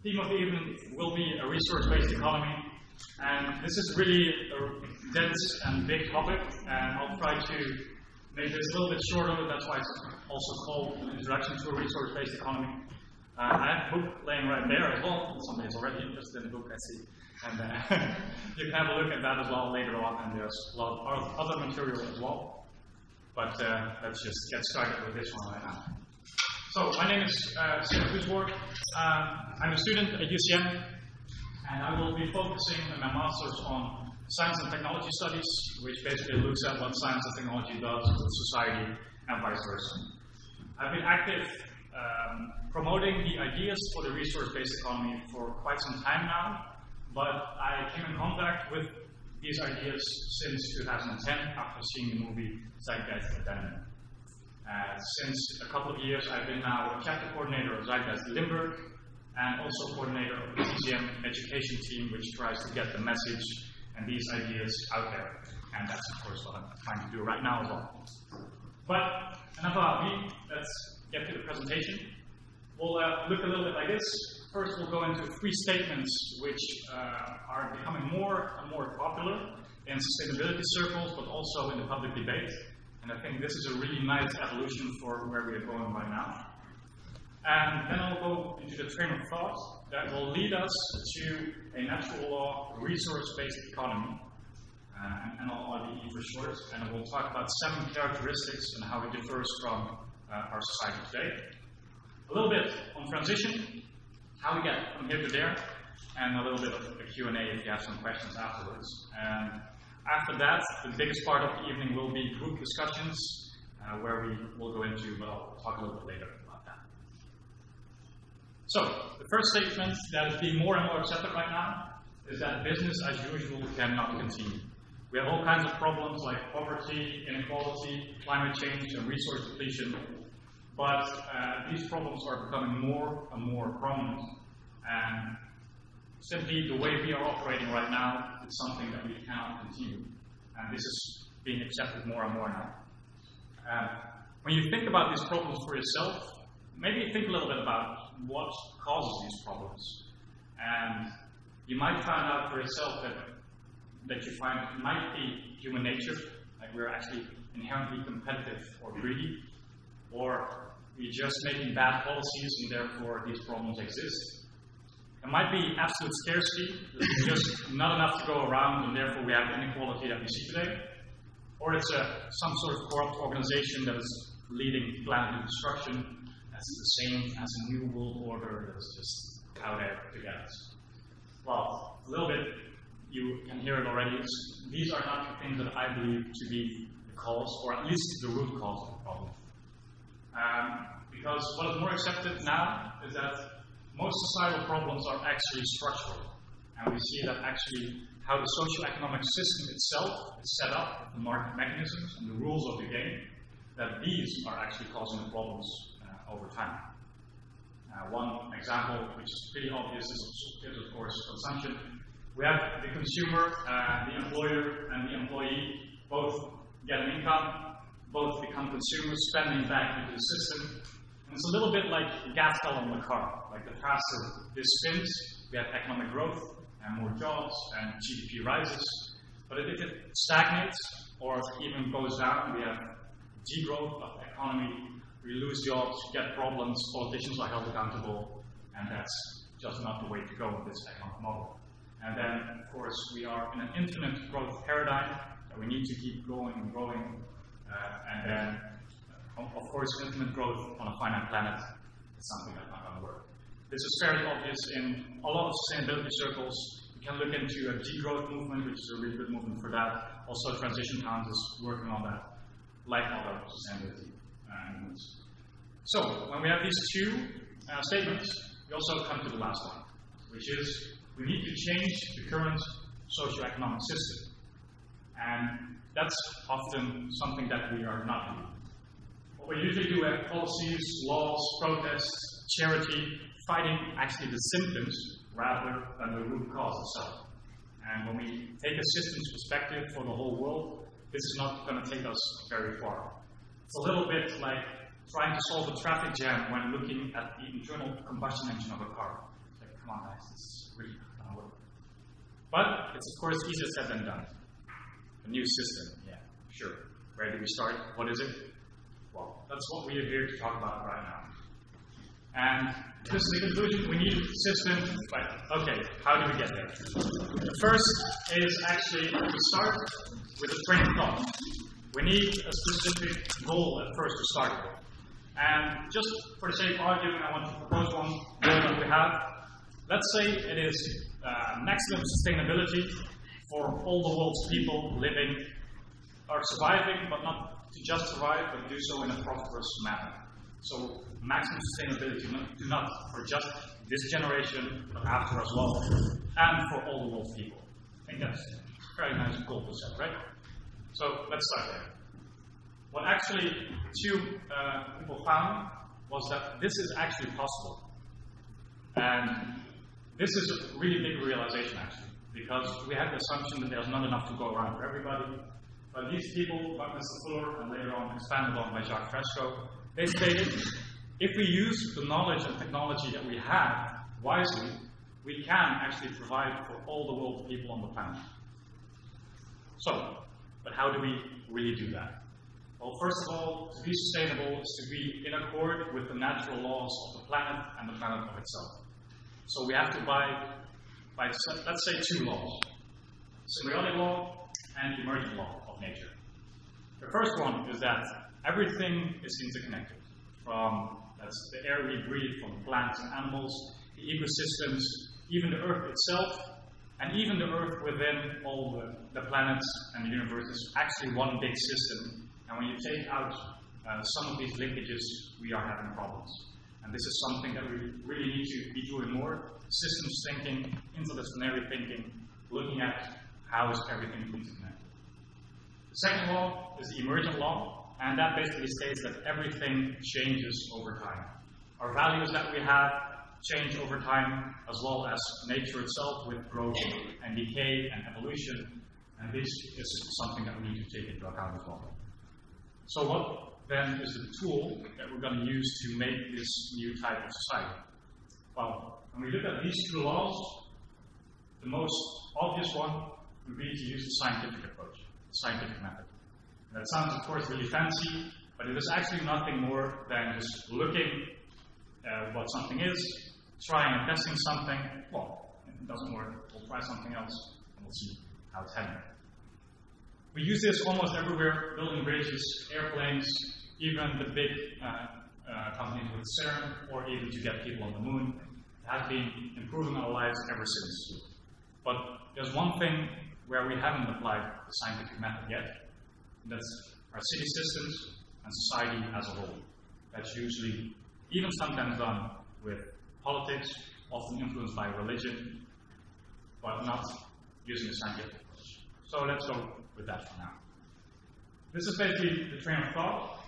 theme of the evening will be a resource-based economy, and this is really a dense and big topic, and I'll try to make this a little bit shorter. That's why it's also called an Introduction to a Resource-Based Economy. I have a book laying right there as well. Somebody's already interested in the book, I see. And you can have a look at that as well later on, and there's a lot of other material as well. But let's just get started with this one right now. So, my name is Simon Kusborg. I'm a student at UCM, and I will be focusing in my master's on science and technology studies, which basically looks at what science and technology does with society and vice versa. I've been active promoting the ideas for the resource-based economy for quite some time now, but I came in contact with these ideas since 2010 after seeing the movie Zeitgeist at Denver. Since a couple of years, I've been now a chapter coordinator of Zeitgeist Limburg and also coordinator of the TCM education team, which tries to get the message and these ideas out there. And that's, of course, what I'm trying to do right now as well. But enough about me. Let's get to the presentation. We'll look a little bit like this. First, we'll go into 3 statements which are becoming more and more popular in sustainability circles, but also in the public debate. And I think this is a really nice evolution for where we are going right now. And then I'll go into the train of thought that will lead us to a natural law resource-based economy, and NLRDE for short. And we'll talk about 7 characteristics and how it differs from our society today. A little bit on transition, how we get from here to there, and a little bit of a Q&A if you have some questions afterwards. And after that, the biggest part of the evening will be group discussions, where we will go into, but I'll talk a little bit later about that. So, the first statement that is being more and more accepted right now is that business as usual cannot continue. We have all kinds of problems like poverty, inequality, climate change, and resource depletion, but these problems are becoming more and more prominent. And simply the way we are operating right now is something that we cannot continue. And this is being accepted more and more now. When you think about these problems for yourself, maybe think a little bit about what causes these problems. And you might find out for yourself that you find it might be human nature, like we're actually inherently competitive or greedy, or we're just making bad policies and therefore these problems exist. It might be absolute scarcity, there's just not enough to go around and therefore we have the inequality that we see today. Or it's some sort of corrupt organization that is leading planetary destruction. That's the same as a new world order that's just out there to get us. Well, a little bit, you can hear it already. These are not the things that I believe to be the cause, or at least the root cause of the problem. Because what is more accepted now is that most societal problems are actually structural. And we see that actually how the socio-economic system itself is set up, the market mechanisms and the rules of the game, that these are actually causing the problems over time. One example, which is pretty obvious, is of course consumption. We have the consumer, the employer, and the employee both get an income, both become consumers, spending back into the system. And it's a little bit like the gas pedal on the car. Like the faster this spins, we have economic growth and more jobs and GDP rises. But if it stagnates or even goes down, we have degrowth of the economy, we lose jobs, get problems, politicians are held accountable, and that's just not the way to go with this economic model. And then, of course, we are in an infinite growth paradigm that we need to keep growing and growing. And then, of course, infinite growth on a finite planet is something that's not going to work. This is fairly obvious in a lot of sustainability circles. We can look into a degrowth movement, which is a really good movement for that. Also, Transition Towns is working on that, like other sustainability movements. So, when we have these 2 statements, we also come to the last one, which is we need to change the current socio-economic system. And that's often something that we are not doing. What we usually do, we have policies, laws, protests, charity, fighting actually the symptoms rather than the root cause itself. And when we take a systems perspective for the whole world, this is not going to take us very far. It's a little bit like trying to solve a traffic jam when looking at the internal combustion engine of a car. Like, come on guys, this is really not gonna work. But it's of course easier said than done. A new system, yeah, sure. Where do we start? What is it? Well, that's what we are here to talk about right now. And this is the conclusion. We need a system, but okay, how do we get there? The first is actually to start with a train of thought. We need a specific goal at first to start with. And just for the sake of argument, I want to propose one goal that we have. Let's say it is maximum sustainability for all the world's people living or surviving, but not to just survive, but do so in a prosperous manner. So maximum sustainability, not for just this generation, but after as well, and for all the world's people. I think that's a very nice goal to set, right? So let's start there. What actually two people found was that this is actually possible. And this is a really big realization, actually, because we had the assumption that there's not enough to go around for everybody. But these people, Buckminster Fuller and later on expanded on by Jacques Fresco, they stated, if we use the knowledge and technology that we have wisely, we can actually provide for all the world's people on the planet. So, but how do we really do that? Well, first of all, to be sustainable is to be in accord with the natural laws of the planet and the planet of itself. So we have to abide by, let's say, two laws. Symbiotic law and emergent law of nature. The first one is that everything is interconnected. From that's the air we breathe, from plants and animals, the ecosystems, even the Earth itself, and even the Earth within all the planets and the universe is actually one big system. And when you take out some of these linkages, we are having problems. And this is something that we really need to be doing more. Systems thinking, interdisciplinary thinking, looking at how is everything interconnected. The second law is the emergent law, and that basically states that everything changes over time. Our values that we have change over time, as well as nature itself with growth and decay and evolution, and this is something that we need to take into account as well. So what then is the tool that we're going to use to make this new type of society? Well, when we look at these two laws, the most obvious one would be to use the scientific approach, the scientific method. And that sounds, of course, really fancy, but it is actually nothing more than just looking at what something is, trying and testing something. Well, if it doesn't work, we'll try something else, and we'll see how it's heading. We use this almost everywhere, building bridges, airplanes, even the big companies with CERN, or even to get people on the moon. It has been improving our lives ever since. But there's one thing where we haven't applied the scientific method yet. That's our city systems and society as a whole. That's usually, even sometimes done with politics, often influenced by religion, but not using a scientific approach. So let's go with that for now. This is basically the train of thought,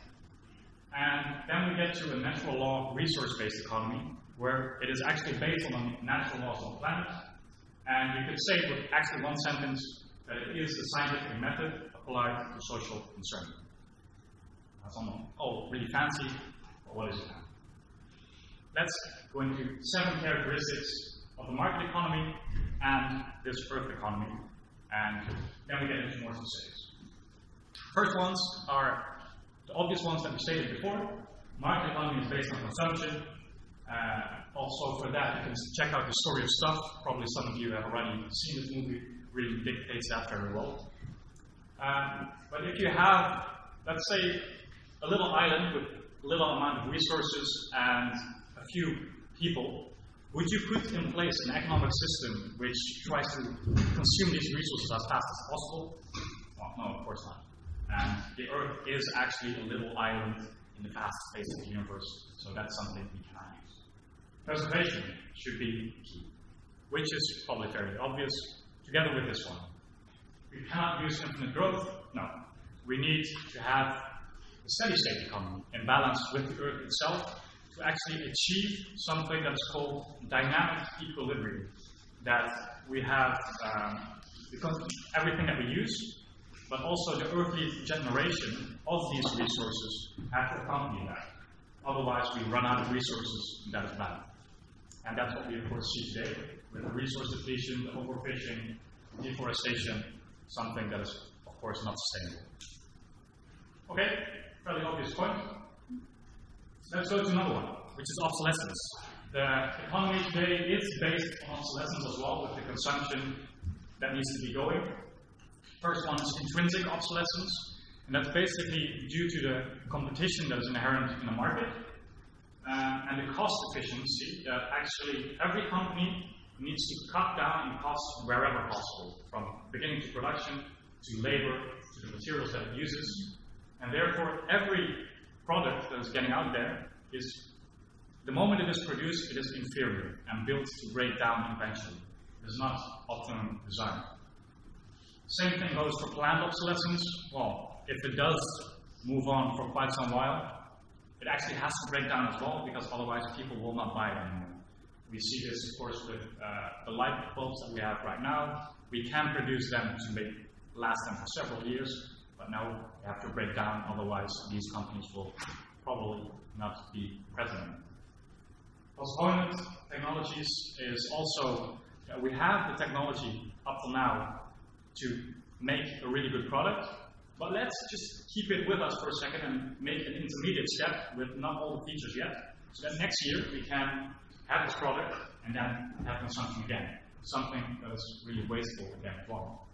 and then we get to a natural law resource-based economy, where it is actually based on the natural laws of the planet, and you could say with actually one sentence that it is the scientific method applied to social concern. That's all really fancy, but what is it now? Let's go into 7 characteristics of the market economy and this Earth economy, and then we get into more specifics. First ones are the obvious ones that we stated before. Market economy is based on consumption. Also for that, you can check out The Story of Stuff. Probably some of you have already seen this movie. Really dictates that very well. But if you have, let's say, a little island with little amount of resources and a few people, would you put in place an economic system which tries to consume these resources as fast as possible? Well, no, of course not. And the Earth is actually a little island in the vast space of the universe, so that's something we cannot use. Preservation should be key, which is probably fairly obvious, together with this one. We cannot use infinite growth. No. We need to have a steady-state economy in balance with the Earth itself to actually achieve something that is called dynamic equilibrium. That we have because everything that we use, but also the earthly generation of these resources have to accompany that. Otherwise, we run out of resources, and that is bad. And that's what we, of course, see today with the resource depletion, the overfishing, deforestation, something that is, of course, not sustainable. Okay, fairly obvious point. Let's go to another one, which is obsolescence. The economy today is based on obsolescence as well, with the consumption that needs to be going. First one is intrinsic obsolescence, and that's basically due to the competition that is inherent in the market and the cost efficiency that actually every company needs to cut down in costs wherever possible, from beginning to production, to labor, to the materials that it uses. And therefore, every product that is getting out there is, the moment it is produced, it is inferior and built to break down eventually. It is not optimum design. Same thing goes for planned obsolescence. Well, if it does move on for quite some while, it actually has to break down as well, because otherwise people will not buy it anymore. We see this, of course, with the light bulbs that we have right now. We can produce them to last them for several years, but now we have to break down, otherwise these companies will probably not be present. Postponement technologies is also, we have the technology up till now to make a really good product, but let's just keep it with us for a second and make an intermediate step with not all the features yet, so that next year we can have this product and then have consumption again. Something that is really wasteful again as well.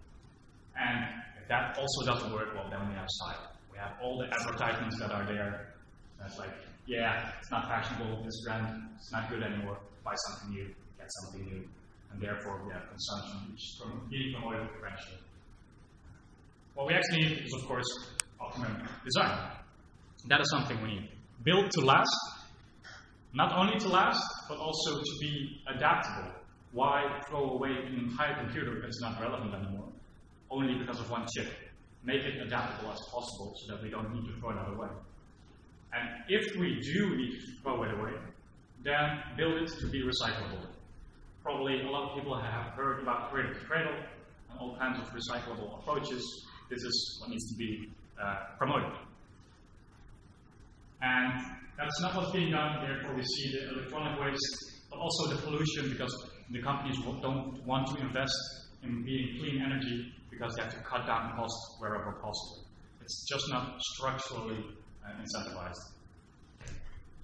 And if that also doesn't work, well, then we have side. We have all the advertisements that are there. That's like, yeah, it's not fashionable, this brand, it's not good anymore, buy something new, get something new. And therefore we have consumption, which is from heating from oil eventually. What we actually need is, of course, optimum design. That is something we need. Built to last, not only to last, but also to be adaptable. Why throw away an entire computer if it's not relevant anymore? Only because of one chip. Make it adaptable as possible so that we don't need to throw it away. And if we do need to throw it away, then build it to be recyclable. Probably a lot of people have heard about cradle to cradle and all kinds of recyclable approaches. This is what needs to be promoted. And that's not what's being done. Therefore, we see the electronic waste, but also the pollution, because the companies don't want to invest in being clean energy because they have to cut down costs wherever possible. It's just not structurally incentivized.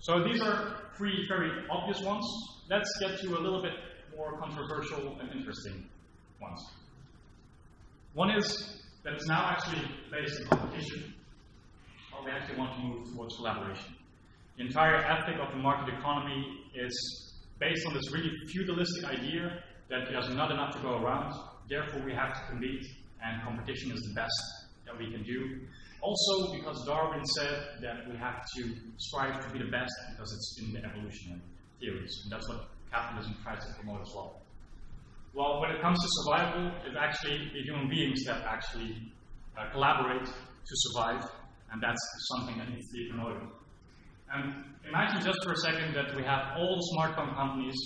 So these are three very obvious ones. Let's get to a little bit more controversial and interesting ones. One is that it's now actually based on competition, or we actually want to move towards collaboration. The entire ethic of the market economy is based on this really feudalistic idea that there's not enough to go around, therefore we have to compete, and competition is the best that we can do. Also because Darwin said that we have to strive to be the best because it's in the evolutionary theories, and that's what capitalism tries to promote as well. Well, when it comes to survival, it's actually the human beings that actually collaborate to survive, and that's something that needs to be promoted. And imagine just for a second that we have all the smartphone companies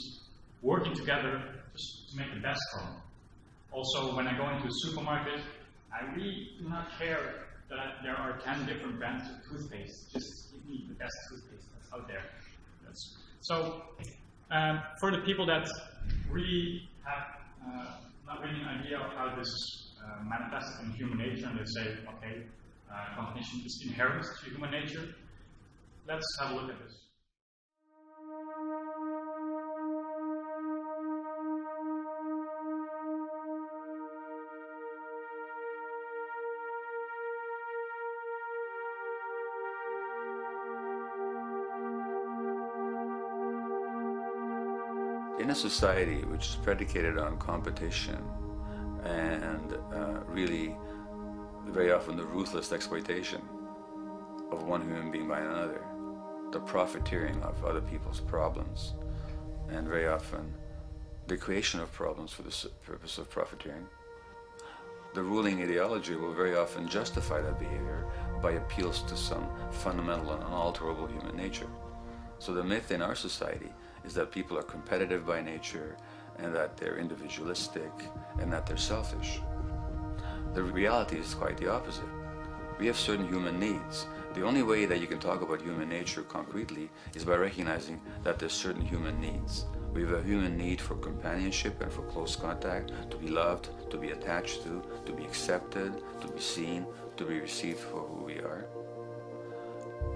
working together just to make the best phone. Also, when I go into a supermarket, I really do not care that there are 10 different brands of toothpaste. Just give me the best toothpaste that's out there. So, for the people that really have not really an idea of how this manifests in human nature, and they say, okay, competition is inherent to human nature, let's have a look at this. In a society which is predicated on competition and really very often the ruthless exploitation of one human being by another, the profiteering of other people's problems, and very often the creation of problems for the purpose of profiteering, the ruling ideology will very often justify that behavior by appeals to some fundamental and unalterable human nature. So the myth in our society is that people are competitive by nature, and that they're individualistic, and that they're selfish. The reality is quite the opposite. We have certain human needs. The only way that you can talk about human nature concretely is by recognizing that there's certain human needs. We have a human need for companionship and for close contact, to be loved, to be attached to be accepted, to be seen, to be received for who we are.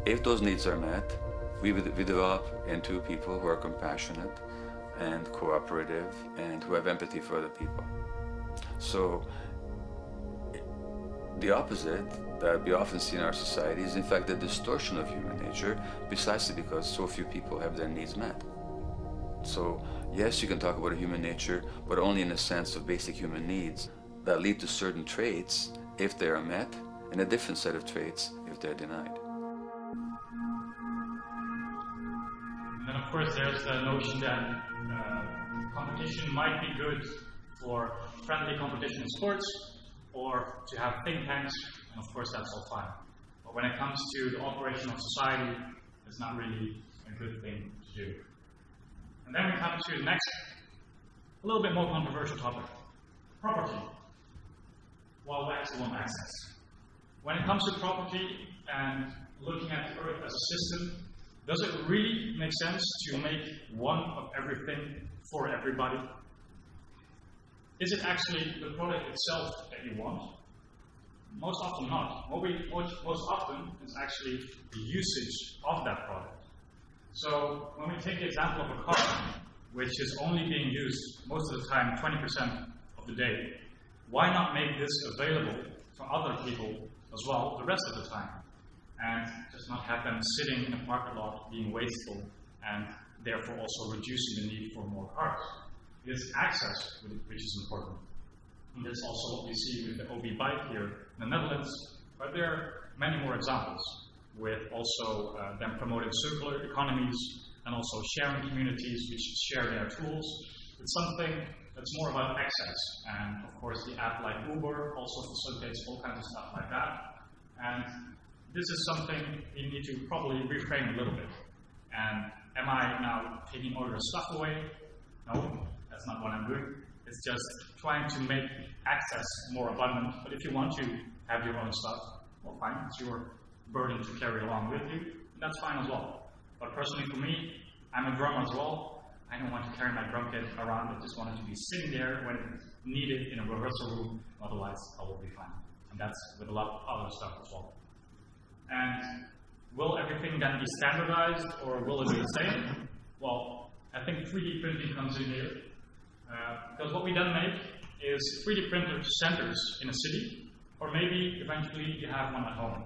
If those needs are met, we develop into people who are compassionate and cooperative and who have empathy for other people. So the opposite that we often see in our society is in fact the distortion of human nature, precisely because so few people have their needs met. So yes, you can talk about a human nature, but only in the sense of basic human needs that lead to certain traits if they are met, and a different set of traits if they're denied. And then of course there's the notion that competition might be good for friendly competition in sports, or to have think tanks, and of course that's all fine. But when it comes to the operation of society, it's not really a good thing to do. And then we come to the next, a little bit more controversial topic, property. Well, maximum access. When it comes to property and looking at the Earth as a system, does it really make sense to make one of everything for everybody? Is it actually the product itself that you want? Most often not. Most often is actually the usage of that product. So when we take the example of a car, which is only being used most of the time, 20% of the day, why not make this available for other people as well the rest of the time? And just not have them sitting in a parking lot being wasteful and therefore also reducing the need for more cars. It is access which is important. And that's also what we see with the OB bike here in the Netherlands, but there are many more examples with also them promoting circular economies and also sharing communities which share their tools. It's something that's more about access, and of course the app like Uber also facilitates all kinds of stuff like that. And this is something we need to probably reframe a little bit. And am I now taking all your stuff away? No, that's not what I'm doing. It's just trying to make access more abundant. But if you want to have your own stuff, well, fine, it's your burden to carry along with you, and that's fine as well. But personally for me, I'm a drummer as well. I don't want to carry my drum kit around. I just want it to be sitting there when it's needed in a rehearsal room. Otherwise, I will be fine. And that's with a lot of other stuff as well. And will everything then be standardized, or will it be the same? Well, I think 3D printing comes in here. Because what we then make is 3D printer centers in a city, or maybe eventually you have one at home.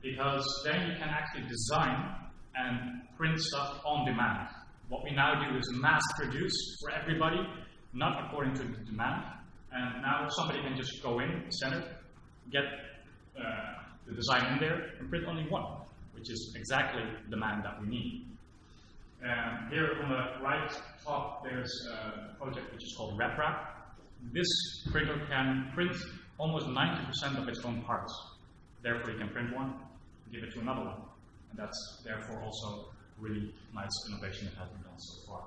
Because then you can actually design and print stuff on demand. What we now do is mass produce for everybody, not according to the demand. And now somebody can just go in, center, get the design in there, and print only one, which is exactly the demand that we need. Here on the right top, there's a project which is called RepRap. This printer can print almost 90% of its own parts. Therefore, you can print one, give it to another one. And that's therefore also really nice innovation that has been done so far.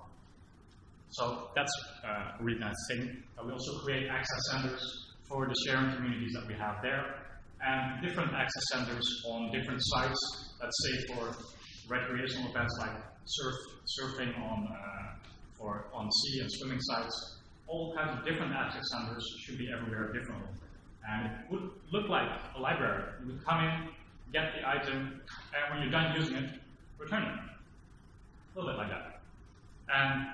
So that's a really nice thing. We also create access centers for the sharing communities that we have there, and different access centers on different sites, let's say for recreational events like surfing on sea and swimming sites. All kinds of different access centers should be everywhere differently. And it would look like a library. You would come in, get the item, and when you're done using it, return it. A little bit like that. And,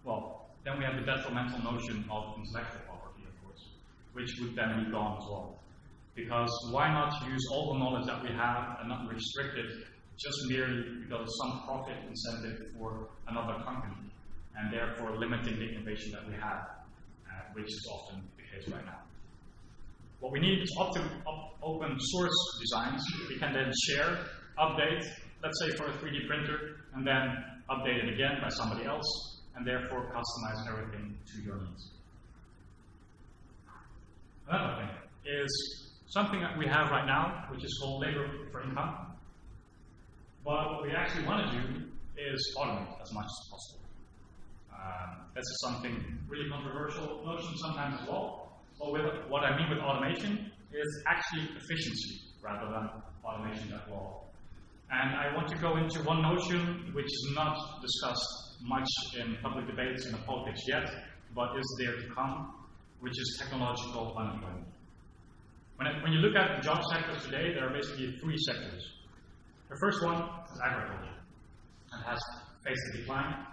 well, then we have the detrimental notion of intellectual property, of course, which would then be gone as well. Because why not use all the knowledge that we have and not restrict it just merely because of some profit incentive for another company, and therefore limiting the innovation that we have, which is often the case right now. What we need is open source designs. We can then share, update, let's say for a 3D printer, and then update it again by somebody else, and therefore customize everything to your needs. Another thing is something that we have right now, which is called labor for income. But what we actually want to do is automate as much as possible. This is something really controversial notion sometimes as well. But what I mean with automation is actually efficiency rather than automation at all. And I want to go into one notion which is not discussed much in public debates in the politics yet, but is there to come, which is technological unemployment. When you look at the job sectors today, there are basically three sectors. The first one is agriculture, and has faced a decline.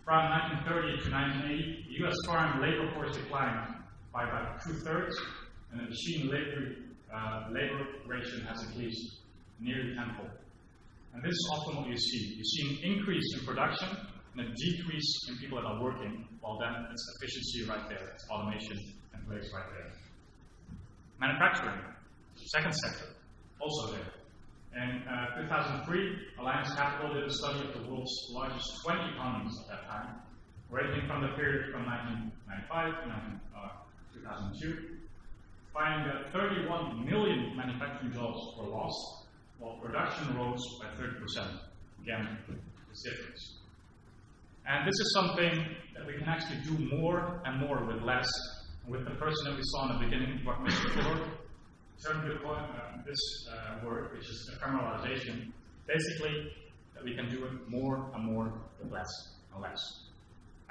From 1930 to 1980, the U.S. farm labor force declined by about 2/3, and the machine labor ratio has increased nearly tenfold. And this is often what you see. You see an increase in production and a decrease in people that are working, well then it's efficiency right there, it's automation in place right there. Manufacturing, second sector, also there. In 2003, Alliance Capital did a study of the world's largest 20 economies at that time, ranging from the period from 1995 to 2002, finding that 31 million manufacturing jobs were lost, while production rose by 30%. Again, this difference. And this is something that we can actually do more and more with less. With the person that we saw in the beginning, what Mr. Fuller termed this word, which is ephemeralization, basically that we can do it more and more with less and less.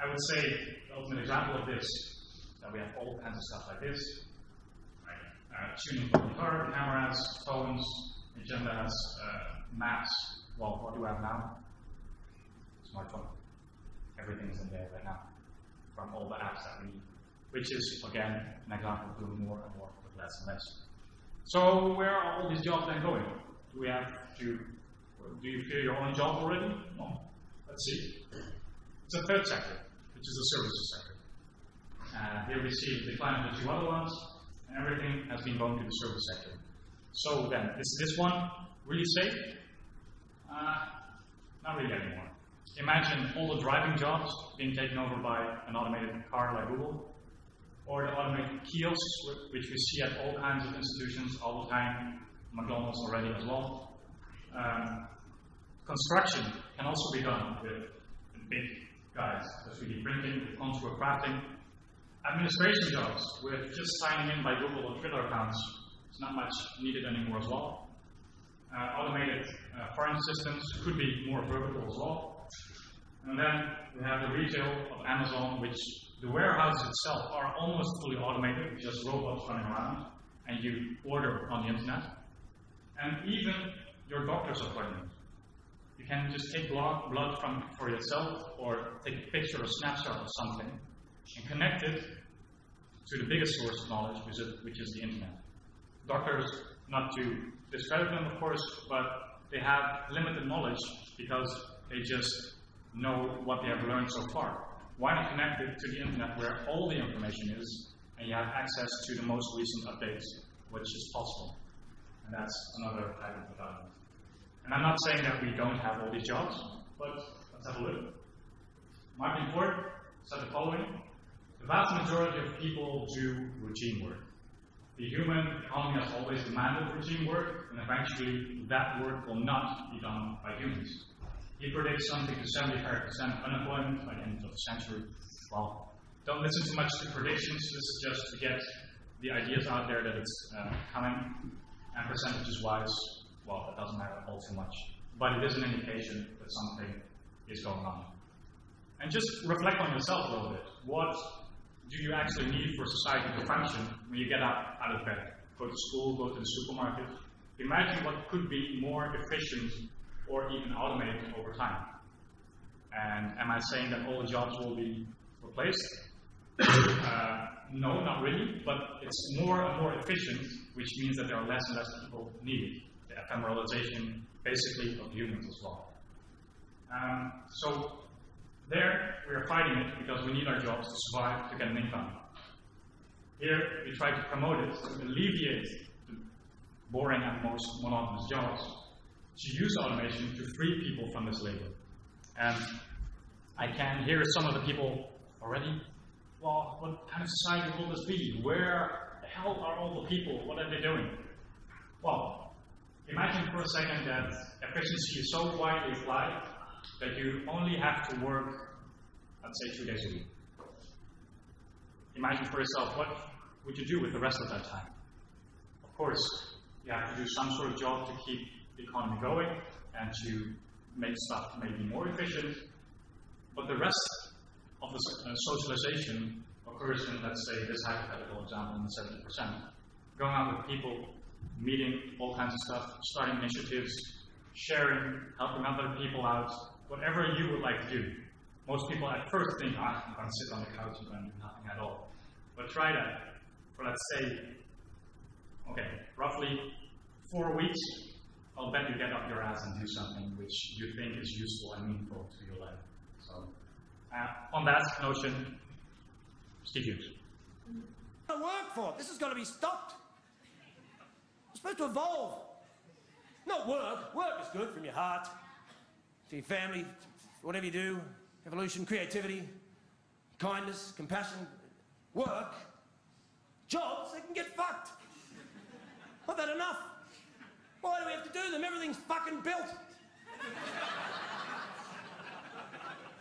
I would say the ultimate example of this is that we have all kinds of stuff like this, right? Tuning for the car, cameras, phones, agendas, maps. Well, what do we have now? Smartphone. Everything is in there right now, from all the apps that we need, which is, again, an example of doing more and more with less and less. So where are all these jobs then going? Do you fear your own job already? No. Let's see. It's a third sector, which is the services sector. Here we see the decline of the two other ones, and everything has been going to the service sector. So then, is this one really safe? Not really anymore. Imagine all the driving jobs being taken over by an automated car like Google, or the automated kiosks, which we see at all kinds of institutions all the time, McDonald's already as well. Construction can also be done with big guys, with 3D printing, with contour crafting. Administration jobs, with just signing in by Google or Twitter accounts, it's not much needed anymore as well. Automated foreign systems could be more vertical as well. And then we have the retail of Amazon, which the warehouses itself are almost fully automated, with just robots running around, and you order on the internet. And even your doctor's appointment. You can just take blood for yourself, or take a picture or snapshot of something, and connect it to the biggest source of knowledge, which is the internet. Doctors, not to discredit them, of course, but they have limited knowledge because they just know what they have learned so far. Why not connect it to the internet where all the information is, and you have access to the most recent updates, which is possible. And that's another type of development. And I'm not saying that we don't have all these jobs, but let's have a look. Martin Ford said the following: the vast majority of people do routine work. The human economy has always demanded routine work, and eventually that work will not be done by humans. He predicts something to 75% unemployment by the end of the century. Well, don't listen too much to predictions. This is just to get the ideas out there that it's coming. And percentages-wise, well, it doesn't matter all too much. But it is an indication that something is going on. And just reflect on yourself a little bit. What do you actually need for society to function when you get out of bed? Go to school, go to the supermarket. Imagine what could be more efficient or even automated over time. And am I saying that all the jobs will be replaced? No, not really, but it's more and more efficient, which means that there are less and less people needed. The ephemeralization, basically, of humans as well. So there, we are fighting it because we need our jobs to survive, to get an income. Here, we try to promote it, to alleviate the boring and most monotonous jobs, to use automation to free people from this labor. And I can hear some of the people already, well, what kind of society will this be? Where the hell are all the people? What are they doing? Well, imagine for a second that efficiency is so widely applied that you only have to work, let's say, 2 days a week. Imagine for yourself, what would you do with the rest of that time? Of course, you have to do some sort of job to keep the economy going and to make stuff maybe more efficient. But the rest of the socialization occurs in, let's say, this hypothetical example in the 70%. Going out with people, meeting all kinds of stuff, starting initiatives, sharing, helping other people out, whatever you would like to do. Most people at first think, I'm going to sit on the couch and going to do nothing at all. But try that for, let's say, okay, roughly 4 weeks. I'll bet you get up your ass and do something which you think is useful and meaningful to your life. So, on that notion, Steve Hughes. What do I work for? This is going to be stopped. It's supposed to evolve. Not work. Work is good from your heart, to your family, whatever you do. Evolution, creativity, kindness, compassion. Work. Jobs, they can get fucked. I've had enough. Why do we have to do them? Everything's fucking built.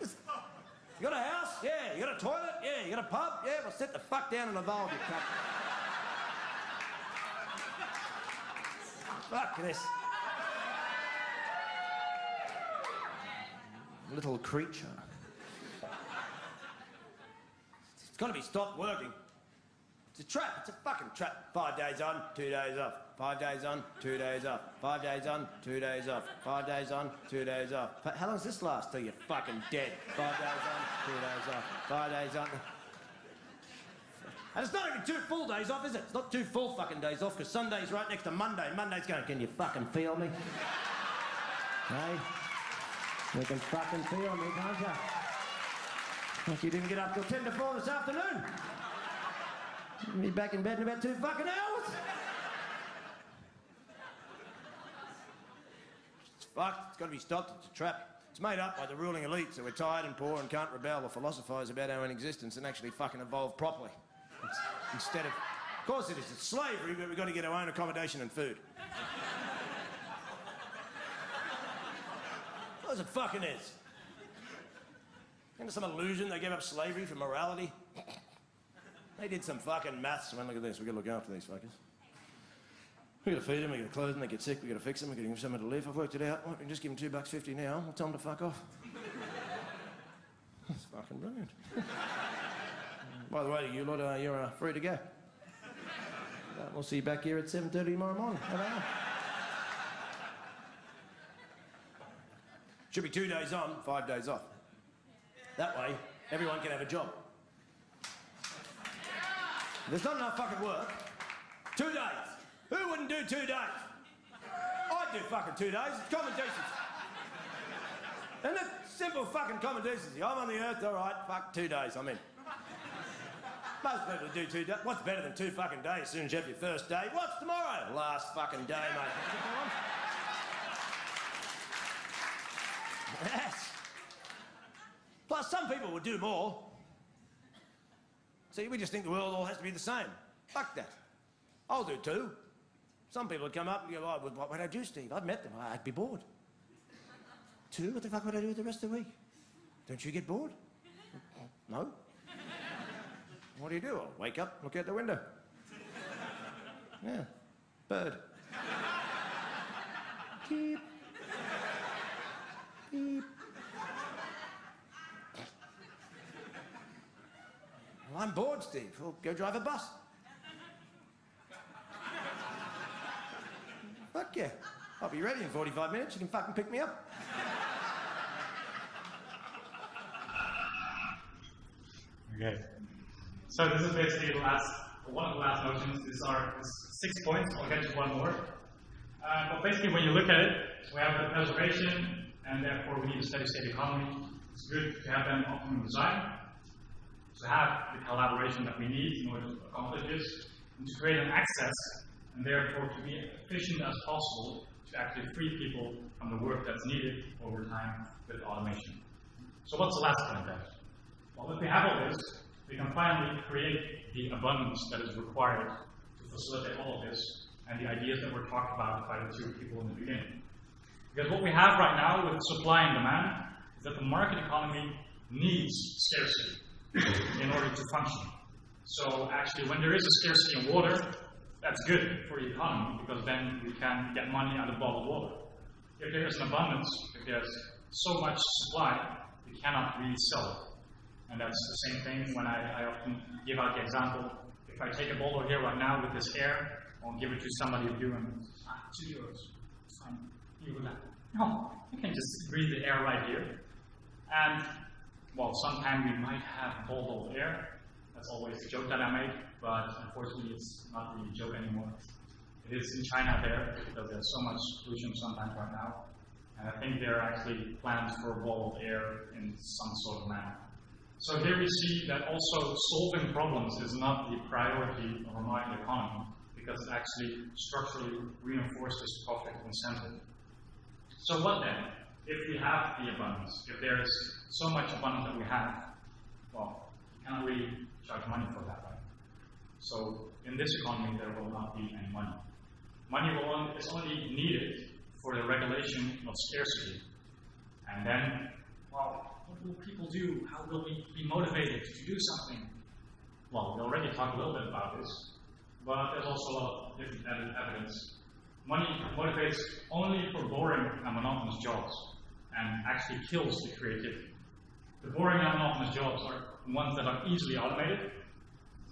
You got a house? Yeah. You got a toilet? Yeah. You got a pub? Yeah. Well, sit the fuck down and evolve, you cunt. Fuck this. Little creature. It's got to be stopped working. It's a trap. It's a fucking trap. 5 days on, 2 days off. 5 days on, 2 days off. 5 days on, 2 days off. 5 days on, 2 days off. How long does this last till you're fucking dead? 5 days on, 2 days off. 5 days on. And it's not even 2 full days off, is it? It's not 2 full fucking days off, because Sunday's right next to Monday. Monday's going, can you fucking feel me? Hey? You can fucking feel me, can't you? Like you didn't get up till 10 to 4 this afternoon. You'll be back in bed in about 2 fucking hours. It's fucked. It's got to be stopped. It's a trap. It's made up by the ruling elite, so we're tired and poor and can't rebel or philosophise about our own existence and actually fucking evolve properly. Instead of course it is. It's slavery, but we've got to get our own accommodation and food. Of course it fucking is. Isn't it some illusion they gave up slavery for morality? They did some fucking maths. Man, look at this. We've got to look after these fuckers. We've got to feed them, we've got to clothe them, they get sick, we've got to fix them, we've got to give them somewhere to live. I've worked it out. We can just give them $2.50 now. I'll tell them to fuck off. That's fucking brilliant. By the way, you lot, you're free to go. We'll see you back here at 7:30 tomorrow morning. Should be 2 days on, 5 days off. That way, everyone can have a job. If there's not enough fucking work, 2 days. Who wouldn't do 2 days? I'd do fucking 2 days. It's common decency. Isn't it? Simple fucking common decency. I'm on the earth, all right, fuck 2 days, I'm in. Most people do 2 days. What's better than 2 fucking days as soon as you have your first day? What's tomorrow? Last fucking day, mate. Yes. Plus, some people would do more. See, we just think the world all has to be the same. Fuck that. I'll do 2. Some people would come up and go, oh, what would I do, Steve? I've met them. I'd be bored. 2? What the fuck would I do the rest of the week? Don't you get bored? No? What do? I'll wake up, look out the window. Yeah. Bird. Beep. Beep. Well, I'm bored, Steve. We'll go drive a bus. Fuck yeah. I'll be ready in 45 minutes. You can fucking pick me up. Okay. So this is basically the last, one of the last notions. These are 6 points. I'll get to one more. But basically, when you look at it, we have the preservation, and therefore we need a steady-state economy. It's good to have them optimum design, to have the collaboration that we need in order to accomplish this, and to create an access, and therefore to be efficient as possible to actually free people from the work that's needed over time with automation. So what's the last point then? Well, if we have all this, we can finally create the abundance that is required to facilitate all of this and the ideas that were talked about by the 2 people in the beginning. Because what we have right now with supply and demand is that the market economy needs scarcity in order to function. So actually, when there is a scarcity in water, that's good for the economy because then we can get money out of bottled water. If there is an abundance, if there's so much supply, you cannot really sell it. And that's the same thing when I often give out the example. If I take a bottle here right now with this air, I'll give it to somebody of you and €2. It's fine. You will not. No, you can just breathe the air right here. And, well, sometimes we might have bottled air. That's always the joke that I make, but unfortunately it's not really a joke anymore. It is in China there, because there's so much pollution sometimes right now. And I think there are actually plans for bottled air in some sort of manner. So here we see that also solving problems is not the priority of a market economy, because it actually structurally reinforces profit incentive. So what then? If we have the abundance, if there is so much abundance that we have, well, you cannot really charge money for that, right? So in this economy, there will not be any money. Money is only needed for the regulation of scarcity. And then, well, what will people do? How will we be motivated to do something? Well, we already talked a little bit about this, but there's also a lot of different evidence. Money motivates only for boring and monotonous jobs, and actually kills the creativity. The boring and monotonous jobs are ones that are easily automated,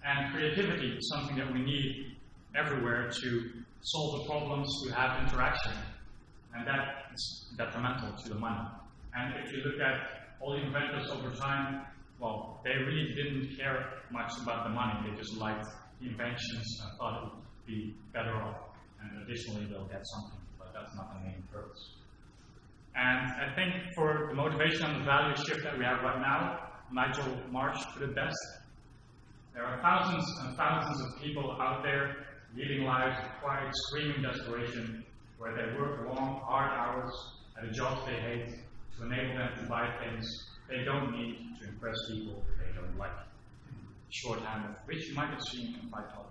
and creativity is something that we need everywhere to solve the problems, to have interaction, and that is detrimental to the money. And if you look at all the inventors over time, well, they really didn't care much about the money. They just liked the inventions and thought it would be better off. And additionally, they'll get something, but that's not the main purpose. And I think for the motivation and the value shift that we have right now, Nigel Marsh put it best. There are thousands and thousands of people out there leading lives of quiet, screaming desperation, where they work long, hard hours at a job they hate to enable them to buy things they don't need to impress people they don't like. Shorthand of which you might have seen in Fight Club.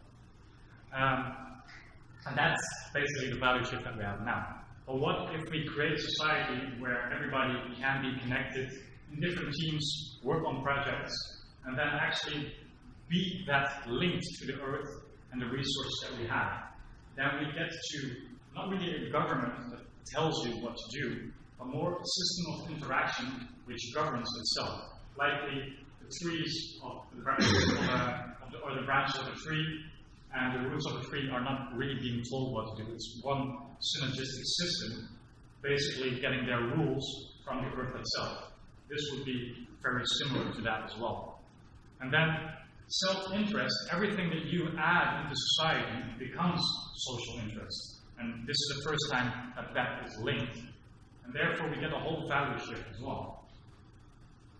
And that's basically the value shift that we have now. But what if we create a society where everybody can be connected in different teams, work on projects, and then actually be that linked to the earth and the resources that we have? Then we get to not really a government that tells you what to do, but more a system of interaction which governs itself. Like the trees of the branches or the branches of a tree and the roots of a tree are not really being told what to do. It's one synergistic system, basically getting their rules from the earth itself. This would be very similar to that as well. And then self-interest, everything that you add into society becomes social interest. And this is the first time that that is linked. And therefore we get a whole value shift as well.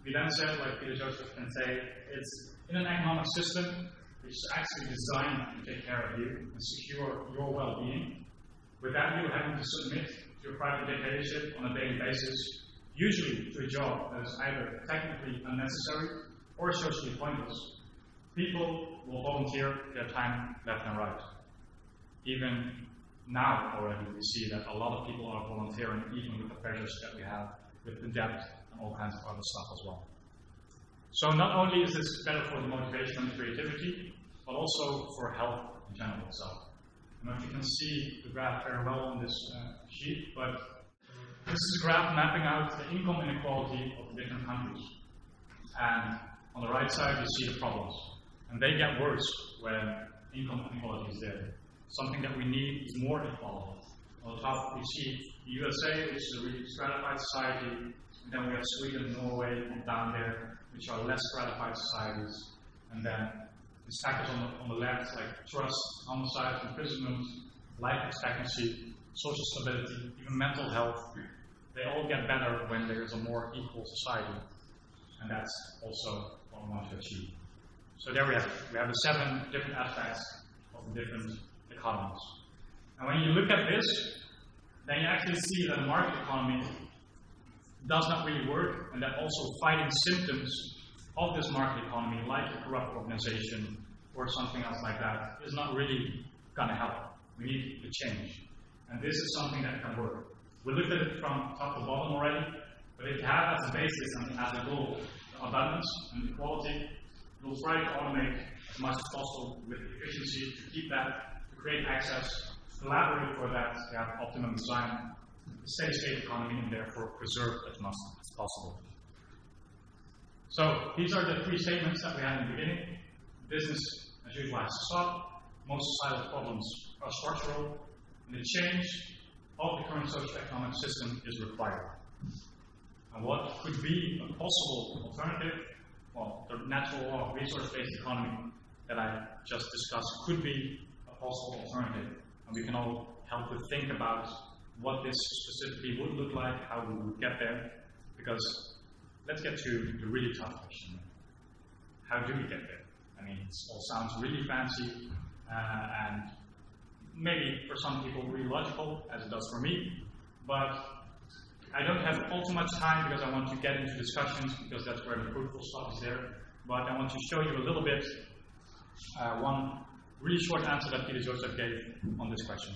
We then said, like Peter Joseph can say, it's in an economic system which is actually designed to take care of you and secure your well-being, without you having to submit to your private dictatorship on a daily basis, usually to a job that is either technically unnecessary or socially pointless. People will volunteer their time left and right. Even now already we see that a lot of people are volunteering, even with the pressures that we have with the debt and all kinds of other stuff as well. So not only is this better for the motivation and creativity, but also for health in general itself. I don't know if you can see the graph very well on this sheet, but this is a graph mapping out the income inequality of the different countries. And on the right side you see the problems. And they get worse when income inequality is there. Something that we need is more equality. On the top we see the USA, which is a really stratified society. And then we have Sweden, Norway, and down there, which are less stratified societies. And then the stackers on the left, like trust, homicide, imprisonment, life expectancy, social stability, even mental health, they all get better when there is a more equal society. And that's also what we want to achieve. So there we have it. We have the 7 different aspects of the different economies. And when you look at this, then you actually see that the market economy does not really work, and that also fighting symptoms of this market economy, like a corrupt organization or something else like that, is not really going to help. We need to change. And this is something that can work. We looked at it from top to bottom already, but if you have as a basis and as a goal abundance and equality, we'll try to automate as much as possible with efficiency to keep that, to create access, to collaborate for that, to have optimum design, a steady-state economy, and therefore preserve as much as possible. So these are the three statements that we had in the beginning. Business, as usual, has to stop. Most societal problems are structural. And the change of the current socio-economic system is required. And what could be a possible alternative? Well, the natural law of resource-based economy that I just discussed could be a possible alternative. And we can all help to think about what this specifically would look like, how we would get there. Because let's get to the really tough question. How do we get there? I mean, it all sounds really fancy and maybe for some people really logical, as it does for me. But I don't have all too much time because I want to get into discussions because that's where the fruitful stuff is there. But I want to show you a little bit one really short answer that Peter Joseph gave on this question.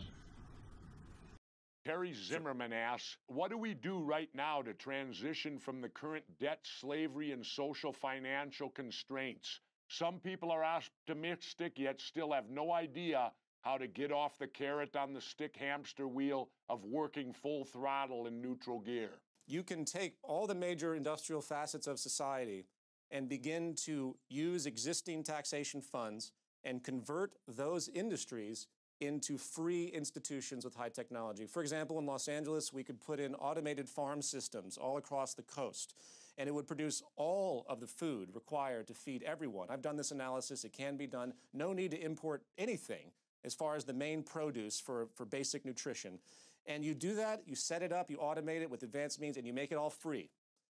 Harry Zimmerman asks, what do we do right now to transition from the current debt, slavery, and social financial constraints? Some people are optimistic yet still have no idea how to get off the carrot on the stick hamster wheel of working full throttle in neutral gear. You can take all the major industrial facets of society and begin to use existing taxation funds and convert those industries into free institutions with high technology. For example, in Los Angeles, we could put in automated farm systems all across the coast, and it would produce all of the food required to feed everyone. I've done this analysis. It can be done. No need to import anything as far as the main produce for basic nutrition. And you do that, you set it up, you automate it with advanced means, and you make it all free.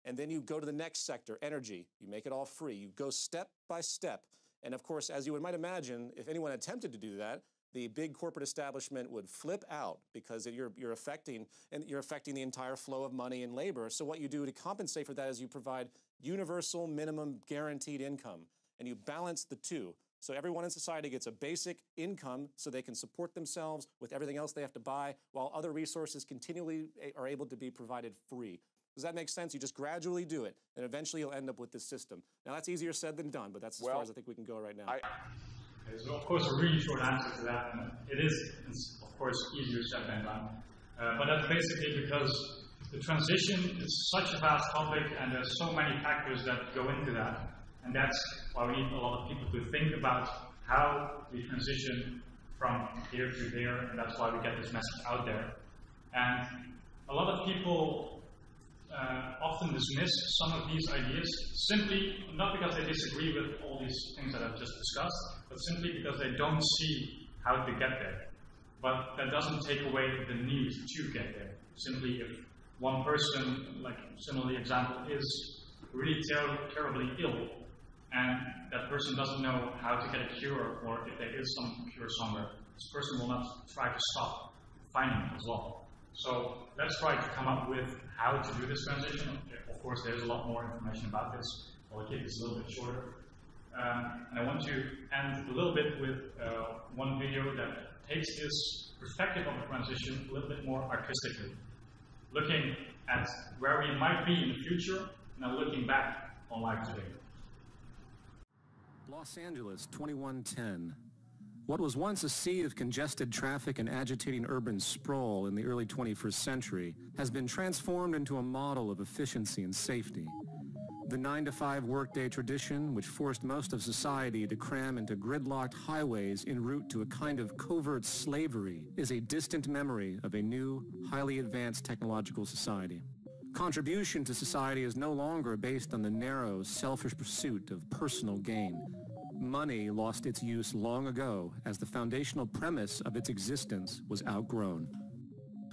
And then you go to the next sector, energy. You make it all free. You go step by step. And of course, as you might imagine, if anyone attempted to do that, the big corporate establishment would flip out because you're affecting the entire flow of money and labor. So what you do to compensate for that is you provide universal minimum guaranteed income, and you balance the two. So everyone in society gets a basic income so they can support themselves with everything else they have to buy, while other resources continually are able to be provided free. Does that make sense? You just gradually do it, and eventually you'll end up with this system. Now that's easier said than done, but that's as far as I think we can go right now. There's, of course, a really short answer to that, and it is, of course, easier said than done. But that's basically because the transition is such a vast topic, and there's so many factors that go into that. And that's why we need a lot of people to think about how we transition from here to there, and that's why we get this message out there. And a lot of people often dismiss some of these ideas simply, not because they disagree with all these things that I've just discussed, but simply because they don't see how to get there. But that doesn't take away the need to get there. Simply if one person, like similarly example, is really terribly ill, and that person doesn't know how to get a cure, or if there is some cure somewhere, this person will not try to stop finding it as well. So let's try to come up with how to do this transition. Of course, there's a lot more information about this. I'll keep this a little bit shorter. And I want to end a little bit with one video that takes this perspective of the transition a little bit more artistically, looking at where we might be in the future, and now looking back on life today. Los Angeles, 2110. What was once a sea of congested traffic and agitating urban sprawl in the early 21st century has been transformed into a model of efficiency and safety. The 9-to-5 workday tradition, which forced most of society to cram into gridlocked highways en route to a kind of covert slavery, is a distant memory of a new, highly advanced technological society. Contribution to society is no longer based on the narrow, selfish pursuit of personal gain. Money lost its use long ago as the foundational premise of its existence was outgrown.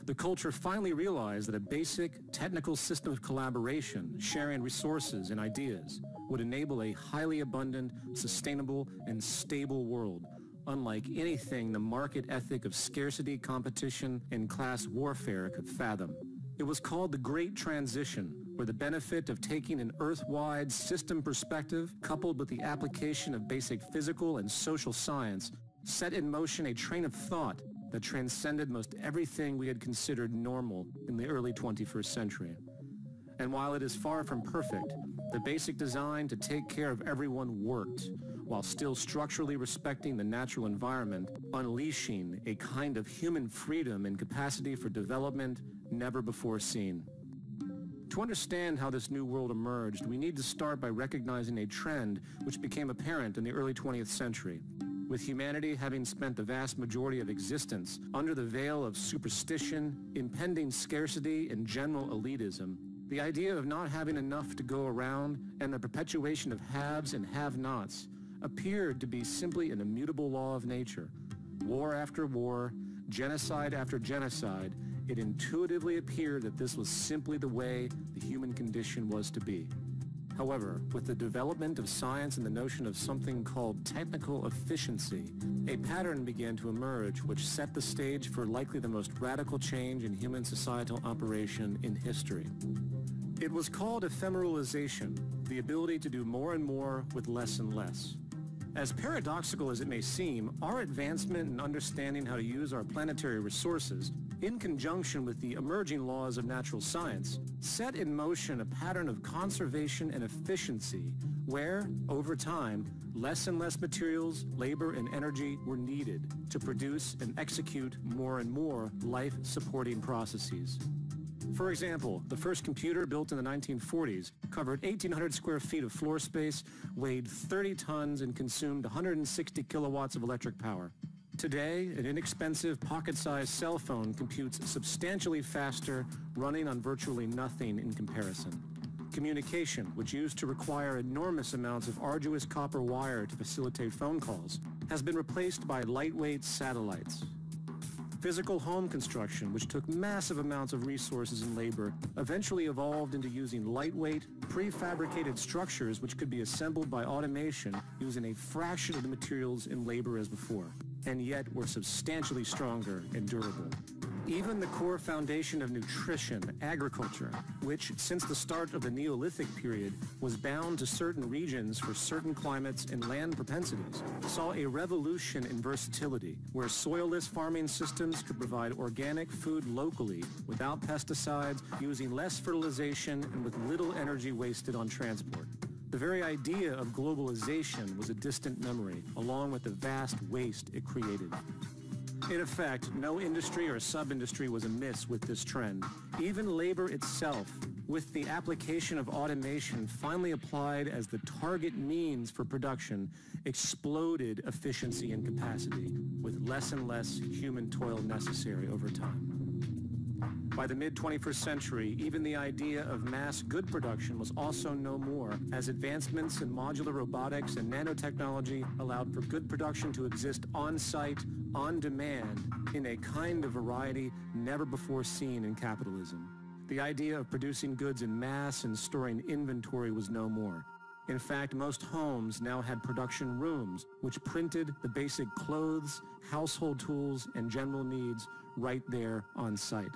The culture finally realized that a basic technical system of collaboration, sharing resources and ideas, would enable a highly abundant, sustainable, and stable world, unlike anything the market ethic of scarcity, competition, and class warfare could fathom. It was called the Great Transition, where the benefit of taking an Earth-wide system perspective, coupled with the application of basic physical and social science, set in motion a train of thought that transcended most everything we had considered normal in the early 21st century. And while it is far from perfect, the basic design to take care of everyone worked, while still structurally respecting the natural environment, unleashing a kind of human freedom and capacity for development never before seen. To understand how this new world emerged, we need to start by recognizing a trend which became apparent in the early 20th century. With humanity having spent the vast majority of existence under the veil of superstition, impending scarcity, and general elitism, the idea of not having enough to go around and the perpetuation of haves and have-nots appeared to be simply an immutable law of nature. War after war, genocide after genocide, it intuitively appeared that this was simply the way the human condition was to be. However, with the development of science and the notion of something called technical efficiency, a pattern began to emerge which set the stage for likely the most radical change in human societal operation in history. It was called ephemeralization, the ability to do more and more with less and less. As paradoxical as it may seem, our advancement in understanding how to use our planetary resources, in conjunction with the emerging laws of natural science, set in motion a pattern of conservation and efficiency where, over time, less and less materials, labor, and energy were needed to produce and execute more and more life-supporting processes. For example, the first computer built in the 1940s covered 1,800 square feet of floor space, weighed 30 tons, and consumed 160 kilowatts of electric power. Today, an inexpensive pocket-sized cell phone computes substantially faster, running on virtually nothing in comparison. Communication, which used to require enormous amounts of arduous copper wire to facilitate phone calls, has been replaced by lightweight satellites. Physical home construction, which took massive amounts of resources and labor, eventually evolved into using lightweight, prefabricated structures which could be assembled by automation using a fraction of the materials and labor as before, and yet were substantially stronger and durable. Even the core foundation of nutrition, agriculture, which since the start of the Neolithic period was bound to certain regions for certain climates and land propensities, saw a revolution in versatility where soilless farming systems could provide organic food locally without pesticides, using less fertilization and with little energy wasted on transport. The very idea of globalization was a distant memory, along with the vast waste it created. In effect, no industry or sub-industry was amiss with this trend. Even labor itself, with the application of automation finally applied as the target means for production, exploded efficiency and capacity, with less and less human toil necessary over time. By the mid-21st century, even the idea of mass good production was also no more, as advancements in modular robotics and nanotechnology allowed for good production to exist on-site, on demand, in a kind of variety never before seen in capitalism. The idea of producing goods in mass and storing inventory was no more. In fact, most homes now had production rooms, which printed the basic clothes, household tools, and general needs right there on site.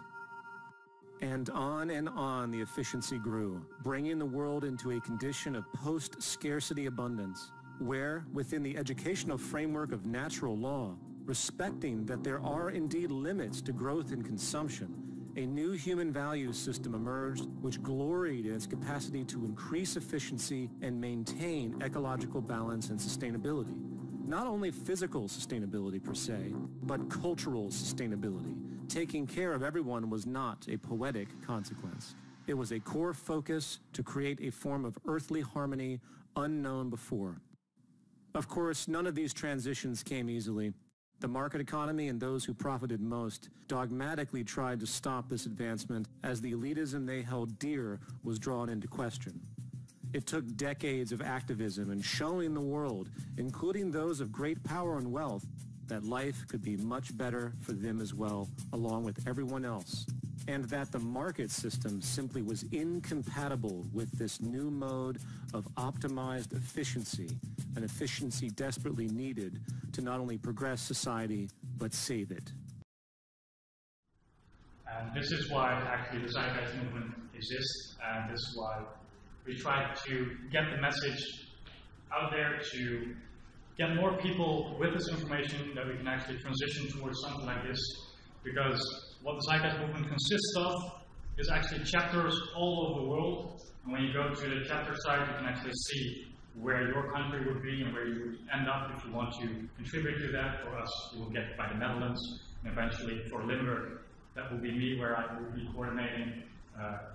And on the efficiency grew, bringing the world into a condition of post-scarcity abundance, where, within the educational framework of natural law, respecting that there are indeed limits to growth and consumption, a new human values system emerged which gloried in its capacity to increase efficiency and maintain ecological balance and sustainability. Not only physical sustainability per se, but cultural sustainability. Taking care of everyone was not a poetic consequence. It was a core focus to create a form of earthly harmony unknown before. Of course, none of these transitions came easily. The market economy and those who profited most dogmatically tried to stop this advancement as the elitism they held dear was drawn into question. It took decades of activism and showing the world, including those of great power and wealth, that life could be much better for them as well, along with everyone else, and that the market system simply was incompatible with this new mode of optimized efficiency, an efficiency desperately needed to not only progress society, but save it. And this is why actually the Zeitgeist movement exists, and this is why we try to get the message out there to get more people with this information that we can actually transition towards something like this, because what the Zeitgeist movement consists of is actually chapters all over the world, and when you go to the chapter site you can actually see where your country would be and where you would end up if you want to contribute to that. For us, you will get by the Netherlands, and eventually for Limburg, that will be me, where I will be coordinating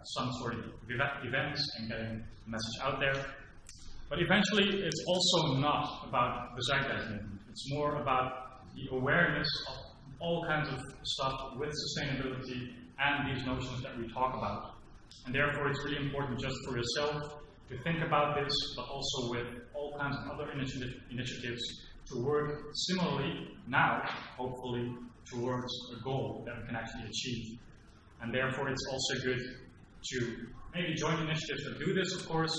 some sort of events and getting the message out there. But eventually, it's also not about the Zeitgeist movement. It's more about the awareness of all kinds of stuff with sustainability and these notions that we talk about. And therefore, it's really important just for yourself to think about this, but also with all kinds of other initiatives to work similarly now, hopefully, towards a goal that we can actually achieve. And therefore, it's also good to maybe join initiatives that do this, of course,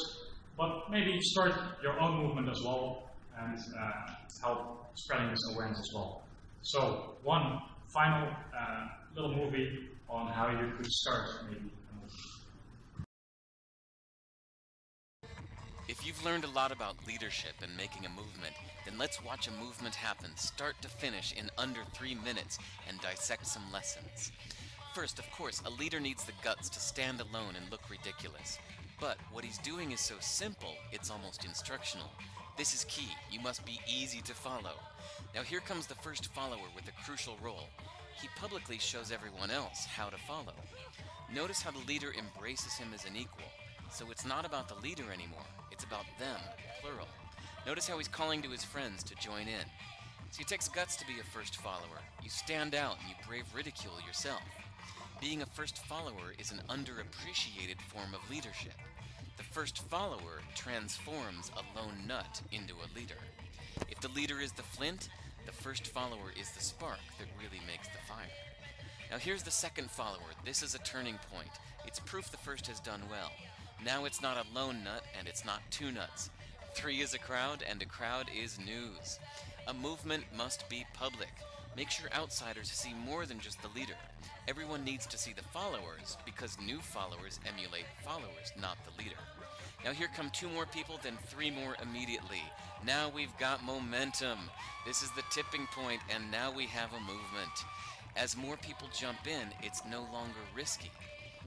but maybe start your own movement as well and help spreading this awareness as well. So, one final little movie on how you could start maybe a movement. If you've learned a lot about leadership and making a movement, then let's watch a movement happen start to finish in under 3 minutes and dissect some lessons. First, of course, a leader needs the guts to stand alone and look ridiculous. But what he's doing is so simple, it's almost instructional. This is key. You must be easy to follow. Now here comes the first follower with a crucial role. He publicly shows everyone else how to follow. Notice how the leader embraces him as an equal. So it's not about the leader anymore, it's about them, plural. Notice how he's calling to his friends to join in. See, it takes guts to be a first follower. You stand out and you brave ridicule yourself. Being a first follower is an underappreciated form of leadership. The first follower transforms a lone nut into a leader. If the leader is the flint, the first follower is the spark that really makes the fire. Now here's the second follower. This is a turning point. It's proof the first has done well. Now it's not a lone nut and it's not two nuts. 3 is a crowd and a crowd is news. A movement must be public. Make sure outsiders see more than just the leader. Everyone needs to see the followers because new followers emulate followers, not the leader. Now here come 2 more people, then 3 more immediately. Now we've got momentum. This is the tipping point, and now we have a movement. As more people jump in, it's no longer risky.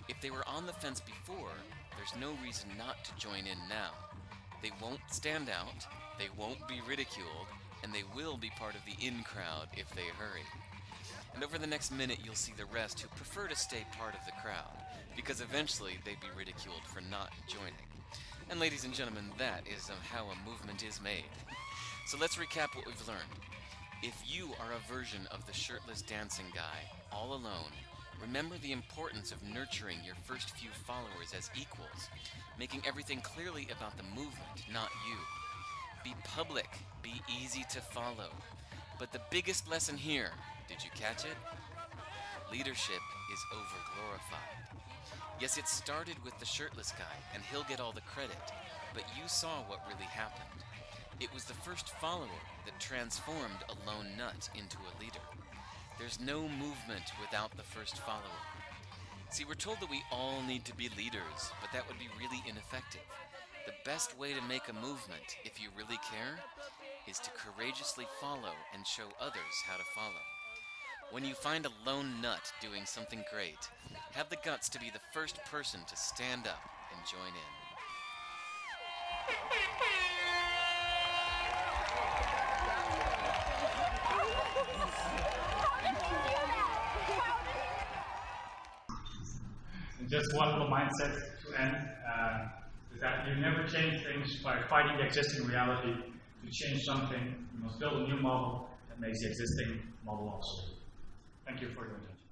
If they were on the fence before, there's no reason not to join in now. They won't stand out, they won't be ridiculed, and they will be part of the in crowd if they hurry. And over the next minute, you'll see the rest who prefer to stay part of the crowd, because eventually they'd be ridiculed for not joining. And ladies and gentlemen, that is how a movement is made. So let's recap what we've learned. If you are a version of the shirtless dancing guy, all alone, remember the importance of nurturing your first few followers as equals, making everything clearly about the movement, not you. Be public, be easy to follow. But the biggest lesson here, did you catch it? Leadership is over-glorified. Yes, it started with the shirtless guy, and he'll get all the credit, but you saw what really happened. It was the first follower that transformed a lone nut into a leader. There's no movement without the first follower. See, we're told that we all need to be leaders, but that would be really ineffective. The best way to make a movement, if you really care, is to courageously follow and show others how to follow. When you find a lone nut doing something great, have the guts to be the first person to stand up and join in. And just one little mindset to end, is that you never change things by fighting the existing reality. To change something, you must build a new model that makes the existing model obsolete. Thank you for your attention.